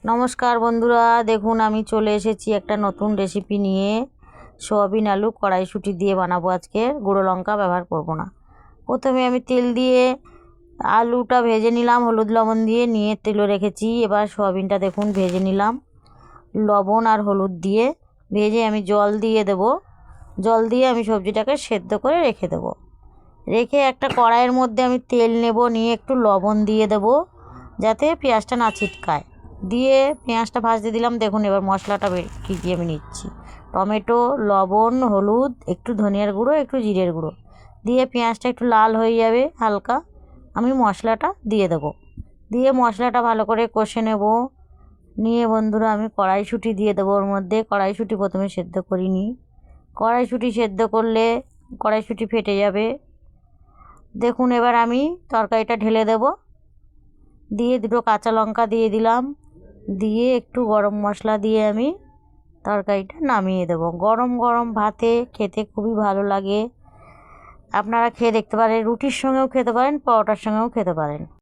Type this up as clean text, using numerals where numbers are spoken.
নমস্কার বন্ধুরা, দেখুন আমি চলে এসেছি একটা নতুন রেসিপি নিয়ে। সোয়াবিন আলু কড়াইশুঁটি দিয়ে বানাবো আজকে, গুঁড়ো লঙ্কা ব্যবহার করব না। প্রথমে আমি তেল দিয়ে আলুটা ভেজে নিলাম, হলুদ লবণ দিয়ে নিয়ে তেলে রেখেছি। এবার সোয়াবিনটা দেখুন ভেজে নিলাম লবণ আর হলুদ দিয়ে। ভেজে আমি জল দিয়ে দেব। জল দিয়ে আমি সবজিটাকে সেদ্ধ করে রেখে দেব। রেখে একটা কড়াইয়ের মধ্যে আমি তেল নেব, নিয়ে একটু লবণ দিয়ে দেব যাতে পেঁয়াজটা না ছিটকায়। দিয়ে পেঁয়াজটা ভাজতে দিলাম। দেখুন এবার মশলাটা কি দিয়ে আমি নিচ্ছি, টমেটো, লবণ, হলুদ, একটু ধনিয়ার গুঁড়ো, একটু জিরের গুঁড়ো দিয়ে পেঁয়াজটা একটু লাল হয়ে যাবে হালকা, আমি মশলাটা দিয়ে দেবো। দিয়ে মশলাটা ভালো করে কষে নেব। নিয়ে বন্ধুরা আমি কড়াইশুঁটি দিয়ে দেবো ওর মধ্যে। কড়াইশুঁটি প্রথমে সেদ্ধ করিনি। কড়াইশুঁটি সেদ্ধ করলে কড়াইশুঁটি ফেটে যাবে। দেখুন এবার আমি তরকারিটা ঢেলে দেব। দিয়ে দুটো কাঁচা লঙ্কা দিয়ে দিলাম। দিয়ে একটু গরম মশলা দিয়ে আমি তরকারিটা নামিয়ে দেব। গরম গরম ভাতে খেতে খুবই ভালো লাগে। আপনারা খেয়ে দেখতে পারেন, রুটির সঙ্গেও খেতে পারেন, পরোটার সঙ্গেও খেতে পারেন।